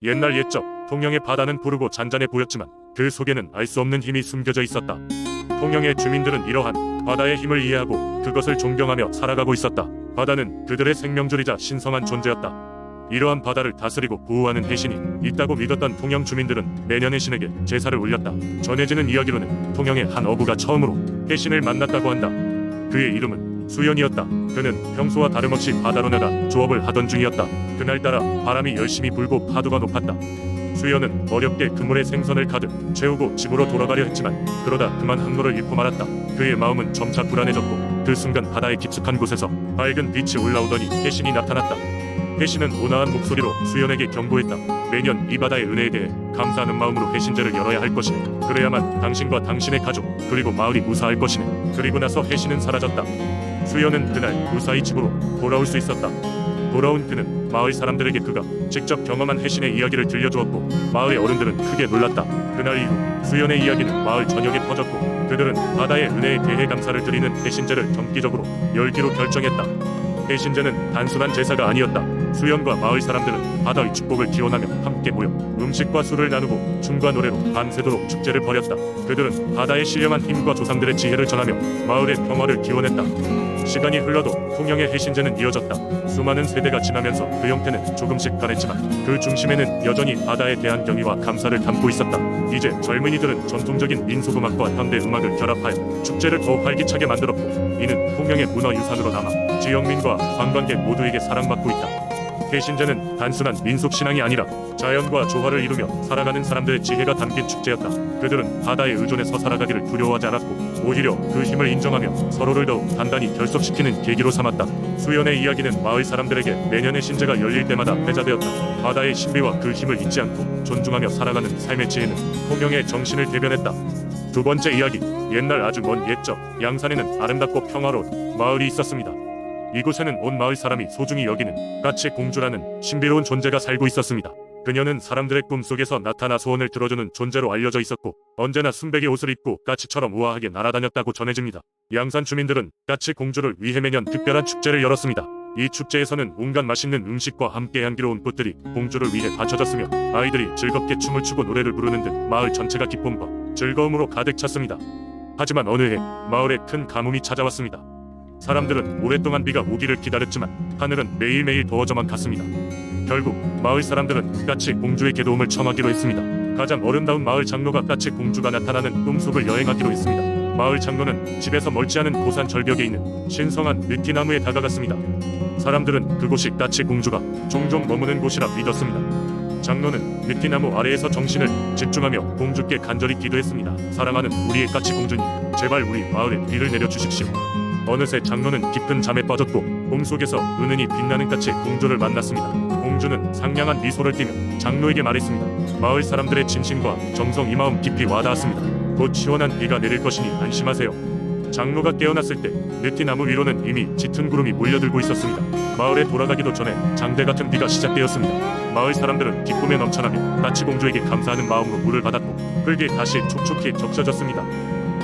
옛날 옛적 통영의 바다는 푸르고 잔잔해 보였지만 그 속에는 알 수 없는 힘이 숨겨져 있었다. 통영의 주민들은 이러한 바다의 힘을 이해하고 그것을 존경하며 살아가고 있었다. 바다는 그들의 생명줄이자 신성한 존재였다. 이러한 바다를 다스리고 보호하는 해신이 있다고 믿었던 통영 주민들은 매년 해신에게 제사를 올렸다. 전해지는 이야기로는 통영의 한 어부가 처음으로 해신을 만났다고 한다. 그의 이름은 수연이었다. 그는 평소와 다름없이 바다로 나가 조업을 하던 중이었다. 그날따라 바람이 열심히 불고 파도가 높았다. 수연은 어렵게 그물에 생선을 가득 채우고 집으로 돌아가려 했지만 그러다 그만 항로를 잃고 말았다. 그의 마음은 점차 불안해졌고 그 순간 바다의 깊숙한 곳에서 밝은 빛이 올라오더니 해신이 나타났다. 해신은 온화한 목소리로 수연에게 경고했다. 매년 이 바다의 은혜에 대해 감사하는 마음으로 해신제를 열어야 할 것이네. 그래야만 당신과 당신의 가족 그리고 마을이 무사할 것이네. 그리고 나서 해신은 사라졌다. 수연은 그날 무사히 집으로 돌아올 수 있었다. 돌아온 그는 마을 사람들에게 그가 직접 경험한 해신의 이야기를 들려주었고 마을의 어른들은 크게 놀랐다. 그날 이후 수연의 이야기는 마을 전역에 퍼졌고 그들은 바다의 은혜에 대해 감사를 드리는 해신제를 정기적으로 열기로 결정했다. 해신제는 단순한 제사가 아니었다. 수연과 마을 사람들은 바다의 축복을 기원하며 함께 모여 음식과 술을 나누고 춤과 노래로 밤새도록 축제를 벌였다. 그들은 바다의 신령한 힘과 조상들의 지혜를 전하며 마을의 평화를 기원했다. 시간이 흘러도 통영의 해신제는 이어졌다. 수많은 세대가 지나면서 그 형태는 조금씩 변했지만 그 중심에는 여전히 바다에 대한 경의와 감사를 담고 있었다. 이제 젊은이들은 전통적인 민속음악과 현대 음악을 결합하여 축제를 더 활기차게 만들었고 이는 통영의 문화유산으로 남아 지역민과 관광객 모두에게 사랑받고 있다. 해신제는 단순한 민속신앙이 아니라 자연과 조화를 이루며 살아가는 사람들의 지혜가 담긴 축제였다. 그들은 바다에 의존해서 살아가기를 두려워하지 않았고 오히려 그 힘을 인정하며 서로를 더욱 단단히 결속시키는 계기로 삼았다. 수연의 이야기는 마을 사람들에게 매년 해신제가 열릴 때마다 회자되었다. 바다의 신비와 그 힘을 잊지 않고 존중하며 살아가는 삶의 지혜는 통영의 정신을 대변했다. 두 번째 이야기, 옛날 아주 먼 옛적 양산에는 아름답고 평화로운 마을이 있었습니다. 이곳에는 온 마을 사람이 소중히 여기는 까치 공주라는 신비로운 존재가 살고 있었습니다. 그녀는 사람들의 꿈속에서 나타나 소원을 들어주는 존재로 알려져 있었고 언제나 순백의 옷을 입고 까치처럼 우아하게 날아다녔다고 전해집니다. 양산 주민들은 까치 공주를 위해 매년 특별한 축제를 열었습니다. 이 축제에서는 온갖 맛있는 음식과 함께 향기로운 꽃들이 공주를 위해 바쳐졌으며 아이들이 즐겁게 춤을 추고 노래를 부르는 듯 마을 전체가 기쁨과 즐거움으로 가득 찼습니다. 하지만 어느 해 마을에 큰 가뭄이 찾아왔습니다. 사람들은 오랫동안 비가 오기를 기다렸지만 하늘은 매일매일 더워져만 갔습니다. 결국 마을 사람들은 까치 공주에게 도움을 청하기로 했습니다. 가장 아름다운 마을 장로가 까치 공주가 나타나는 꿈속을 여행하기로 했습니다. 마을 장로는 집에서 멀지 않은 고산 절벽에 있는 신성한 느티나무에 다가갔습니다. 사람들은 그곳이 까치 공주가 종종 머무는 곳이라 믿었습니다. 장로는 느티나무 아래에서 정신을 집중하며 공주께 간절히 기도했습니다. 사랑하는 우리의 까치 공주님, 제발 우리 마을에 비를 내려주십시오. 어느새 장로는 깊은 잠에 빠졌고 꿈속에서 은은히 빛나는 까치 공주를 만났습니다. 공주는 상냥한 미소를 띠며 장로에게 말했습니다. 마을 사람들의 진심과 정성 이 마음 깊이 와닿았습니다. 곧 시원한 비가 내릴 것이니 안심하세요. 장로가 깨어났을 때 느티나무 위로는 이미 짙은 구름이 몰려들고 있었습니다. 마을에 돌아가기도 전에 장대 같은 비가 시작되었습니다. 마을 사람들은 기쁨에 넘쳐나며 까치 공주에게 감사하는 마음으로 물을 받았고 흙이 다시 촉촉히 적셔졌습니다.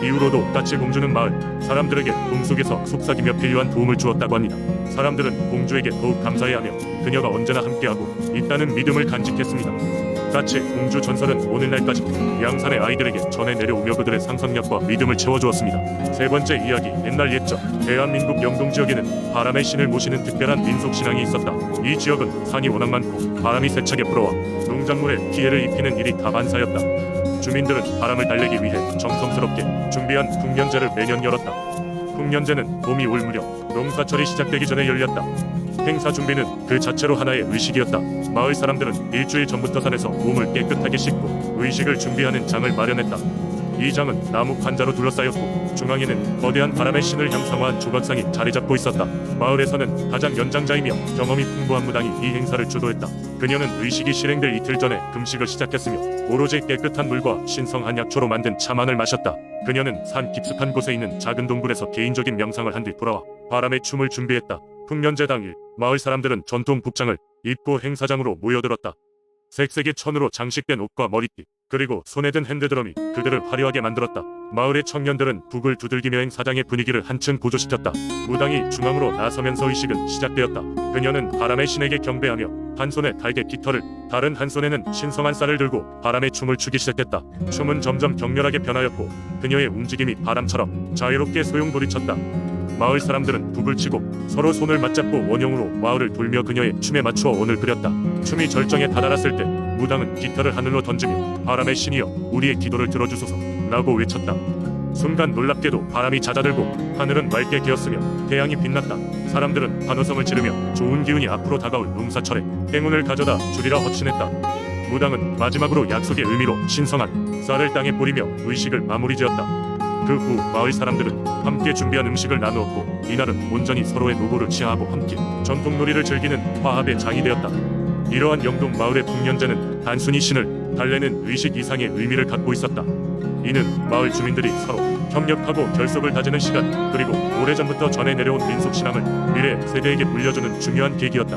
이후로도 까치 공주는 마을 사람들에게 꿈속에서 속삭이며 필요한 도움을 주었다고 합니다. 사람들은 공주에게 더욱 감사해하며 그녀가 언제나 함께하고 있다는 믿음을 간직했습니다. 까치 공주 전설은 오늘날까지 양산의 아이들에게 전해 내려오며 그들의 상상력과 믿음을 채워주었습니다. 세 번째 이야기, 옛날 옛적 대한민국 영동 지역에는 바람의 신을 모시는 특별한 민속신앙이 있었다. 이 지역은 산이 워낙 많고 바람이 세차게 불어와 농작물에 피해를 입히는 일이 다반사였다. 주민들은 바람을 달래기 위해 정성스럽게 준비한 풍년제를 매년 열었다. 풍년제는 봄이 올 무렵 농사철이 시작되기 전에 열렸다. 행사 준비는 그 자체로 하나의 의식이었다. 마을 사람들은 일주일 전부터 산에서 몸을 깨끗하게 씻고 의식을 준비하는 장을 마련했다. 이 장은 나무 판자로 둘러싸였고 중앙에는 거대한 바람의 신을 형상화한 조각상이 자리 잡고 있었다. 마을에서는 가장 연장자이며 경험이 풍부한 무당이 이 행사를 주도했다. 그녀는 의식이 실행될 이틀 전에 금식을 시작했으며 오로지 깨끗한 물과 신성한 약초로 만든 차만을 마셨다. 그녀는 산 깊숙한 곳에 있는 작은 동굴에서 개인적인 명상을 한 뒤 돌아와 바람의 춤을 준비했다. 풍년제 당일 마을 사람들은 전통 복장을 입고 행사장으로 모여들었다. 색색의 천으로 장식된 옷과 머리띠 그리고 손에 든 핸드드럼이 그들을 화려하게 만들었다. 마을의 청년들은 북을 두들기며 행사장의 분위기를 한층 고조시켰다. 무당이 중앙으로 나서면서 의식은 시작되었다. 그녀는 바람의 신에게 경배하며 한 손에 달개 깃털을, 다른 한 손에는 신성한 쌀을 들고 바람의 춤을 추기 시작했다. 춤은 점점 격렬하게 변하였고 그녀의 움직임이 바람처럼 자유롭게 소용돌이쳤다. 마을 사람들은 북을 치고 서로 손을 맞잡고 원형으로 마을을 돌며 그녀의 춤에 맞추어 원을 그렸다. 춤이 절정에 다다랐을 때 무당은 깃털을 하늘로 던지며 바람의 신이여 우리의 기도를 들어주소서 라고 외쳤다. 순간 놀랍게도 바람이 잦아들고 하늘은 맑게 개었으며 태양이 빛났다. 사람들은 환호성을 지르며 좋은 기운이 앞으로 다가올 농사철에 행운을 가져다 주리라 허친했다. 무당은 마지막으로 약속의 의미로 신성한 쌀을 땅에 뿌리며 의식을 마무리 지었다. 그 후 마을 사람들은 함께 준비한 음식을 나누었고 이날은 온전히 서로의 노고를 취하하고 함께 전통놀이를 즐기는 화합의 장이 되었다. 이러한 영동 마을의 풍년제는 단순히 신을 달래는 의식 이상의 의미를 갖고 있었다. 이는 마을 주민들이 서로 협력하고 결속을 다지는 시간, 그리고 오래전부터 전해 내려온 민속신앙을 미래 세대에게 물려주는 중요한 계기였다.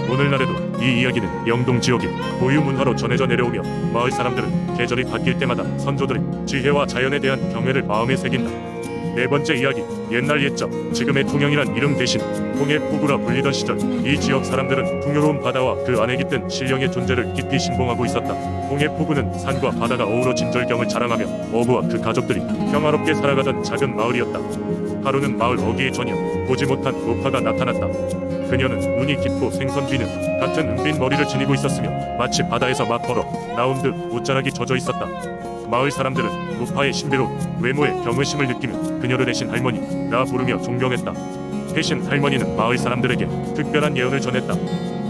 오늘날에도 이 이야기는 영동 지역의 고유 문화로 전해져 내려오며 마을 사람들은 계절이 바뀔 때마다 선조들의 지혜와 자연에 대한 경애를 마음에 새긴다. 네 번째 이야기, 옛날 옛적 지금의 통영이란 이름 대신 통해포구라 불리던 시절, 이 지역 사람들은 풍요로운 바다와 그 안에 깃든 신령의 존재를 깊이 신봉하고 있었다. 통해포구는 산과 바다가 어우러 진절경을 자랑하며 어부와 그 가족들이 평화롭게 살아가던 작은 마을이었다. 하루는 마을 어귀의 처녀 보지 못한 노파가 나타났다. 그녀는 눈이 깊고 생선 비는 같은 은빛 머리를 지니고 있었으며 마치 바다에서 막 걸어 나온 듯 옷자락이 젖어 있었다. 마을 사람들은 노파의 신비로운 외모에 경외심을 느끼며 그녀를 대신 할머니라 부르며 존경했다. 대신 할머니는 마을 사람들에게 특별한 예언을 전했다.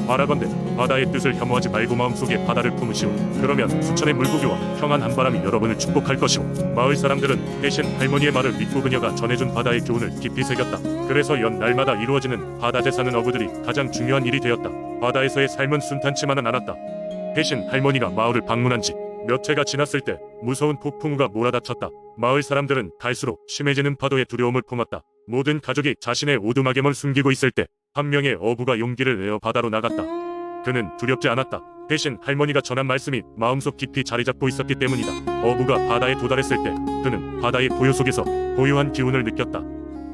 바라건대 바다의 뜻을 혐오하지 말고 마음속에 바다를 품으시오. 그러면 수천의 물고기와 평안 한바람이 여러분을 축복할 것이오. 마을 사람들은 대신 할머니의 말을 믿고 그녀가 전해준 바다의 교훈을 깊이 새겼다. 그래서 연 날마다 이루어지는 바다제 사는 어부들이 가장 중요한 일이 되었다. 바다에서의 삶은 순탄치만은 않았다. 대신 할머니가 마을을 방문한 지 몇 해가 지났을 때 무서운 폭풍우가 몰아닥쳤다. 마을 사람들은 갈수록 심해지는 파도의 두려움을 품었다. 모든 가족이 자신의 오두막에만 숨기고 있을 때 한 명의 어부가 용기를 내어 바다로 나갔다. 그는 두렵지 않았다. 대신 할머니가 전한 말씀이 마음속 깊이 자리잡고 있었기 때문이다. 어부가 바다에 도달했을 때 그는 바다의 고요 속에서 고요한 기운을 느꼈다.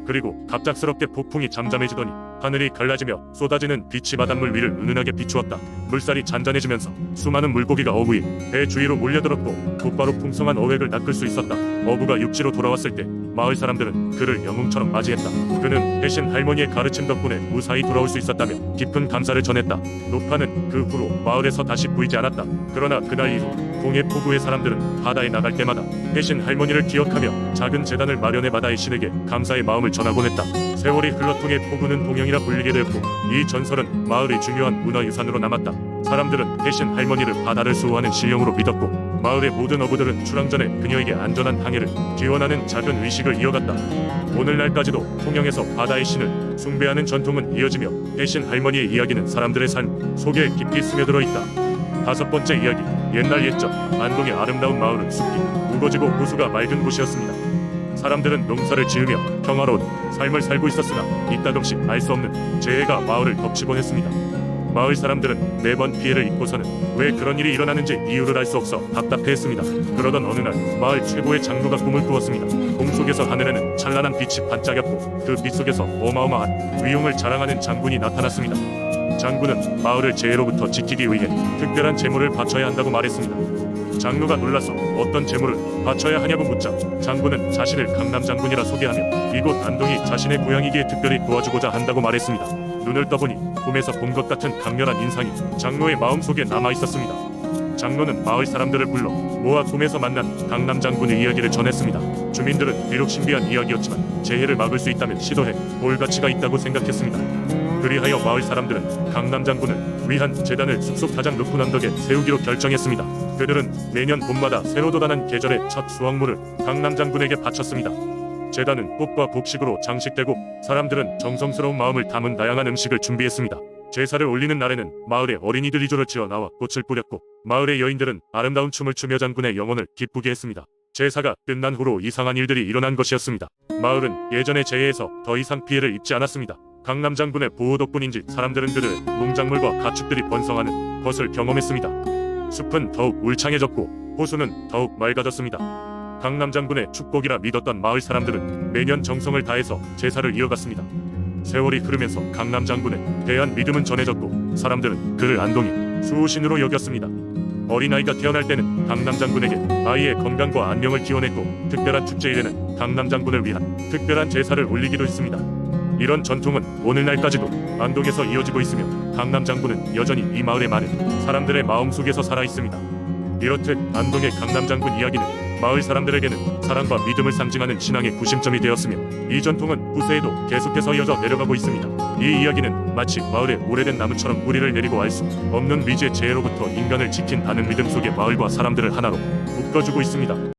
그리고 갑작스럽게 폭풍이 잠잠해지더니 하늘이 갈라지며 쏟아지는 빛이 바닷물 위를 은은하게 비추었다. 물살이 잔잔해지면서 수많은 물고기가 어부의 배 주위로 몰려들었고 곧바로 풍성한 어획을 낚을 수 있었다. 어부가 육지로 돌아왔을 때 마을 사람들은 그를 영웅처럼 맞이했다. 그는 대신 할머니의 가르침 덕분에 무사히 돌아올 수 있었다며 깊은 감사를 전했다. 노파는 그 후로 마을에서 다시 보이지 않았다. 그러나 그날 이후 통해포구의 사람들은 바다에 나갈 때마다 대신 할머니를 기억하며 작은 제단을 마련해 바다의 신에게 감사의 마음을 전하곤 했다. 세월이 흘러 통해포구는 동영이라 불리게 되었고 이 전설은 마을의 중요한 문화유산으로 남았다. 사람들은 대신 할머니를 바다를 수호하는 신령으로 믿었고 마을의 모든 어부들은 출항 전에 그녀에게 안전한 항해를 기원하는 작은 의식을 이어갔다. 오늘날까지도 통영에서 바다의 신을 숭배하는 전통은 이어지며 대신 할머니의 이야기는 사람들의 삶 속에 깊이 스며들어 있다. 다섯 번째 이야기, 옛날 옛적 안동의 아름다운 마을은 숲이 우거지고 호수가 맑은 곳이었습니다. 사람들은 농사를 지으며 평화로운 삶을 살고 있었으나 이따금씩 알 수 없는 재해가 마을을 덮치곤 했습니다. 마을 사람들은 매번 피해를 입고서는 왜 그런 일이 일어나는지 이유를 알 수 없어 답답해했습니다. 그러던 어느 날 마을 최고의 장로가 꿈을 꾸었습니다. 꿈 속에서 하늘에는 찬란한 빛이 반짝였고 그 빛 속에서 어마어마한 위용을 자랑하는 장군이 나타났습니다. 장군은 마을을 재해로부터 지키기 위해 특별한 제물을 바쳐야 한다고 말했습니다. 장로가 놀라서 어떤 제물을 바쳐야 하냐고 묻자 장군은 자신을 강남 장군이라 소개하며 이곳 안동이 자신의 고향이기에 특별히 도와주고자 한다고 말했습니다. 눈을 떠보니 꿈에서 본 것 같은 강렬한 인상이 장로의 마음속에 남아있었습니다. 장로는 마을 사람들을 불러 모아 꿈에서 만난 강남 장군의 이야기를 전했습니다. 주민들은 비록 신비한 이야기였지만 재해를 막을 수 있다면 시도해 볼 가치가 있다고 생각했습니다. 그리하여 마을 사람들은 강남 장군을 위한 재단을 숲속 가장 높은 언덕에 세우기로 결정했습니다. 그들은 매년 봄마다 새로 돋아난 계절의 첫 수확물을 강남 장군에게 바쳤습니다. 재단은 꽃과 곡식으로 장식되고 사람들은 정성스러운 마음을 담은 다양한 음식을 준비했습니다. 제사를 올리는 날에는 마을의 어린이들이 줄을 지어 나와 꽃을 뿌렸고 마을의 여인들은 아름다운 춤을 추며 장군의 영혼을 기쁘게 했습니다. 제사가 끝난 후로 이상한 일들이 일어난 것이었습니다. 마을은 예전의 재해에서 더 이상 피해를 입지 않았습니다. 강남 장군의 보호 덕분인지 사람들은 그들의 농작물과 가축들이 번성하는 것을 경험했습니다. 숲은 더욱 울창해졌고 호수는 더욱 맑아졌습니다. 강남 장군의 축복이라 믿었던 마을 사람들은 매년 정성을 다해서 제사를 이어갔습니다. 세월이 흐르면서 강남 장군에 대한 믿음은 전해졌고 사람들은 그를 안동의 수호신으로 여겼습니다. 어린아이가 태어날 때는 강남 장군에게 아이의 건강과 안녕을 기원했고 특별한 축제일에는 강남 장군을 위한 특별한 제사를 올리기도 했습니다. 이런 전통은 오늘날까지도 안동에서 이어지고 있으며 강남 장군은 여전히 이 마을의 많은 사람들의 마음속에서 살아있습니다. 이렇듯 안동의 강남 장군 이야기는 마을 사람들에게는 사랑과 믿음을 상징하는 신앙의 구심점이 되었으며 이 전통은 후세에도 계속해서 이어져 내려가고 있습니다. 이 이야기는 마치 마을의 오래된 나무처럼 뿌리를 내리고 알 수 없는 미지의 재해로부터 인간을 지킨다는 믿음 속에 마을과 사람들을 하나로 묶어주고 있습니다.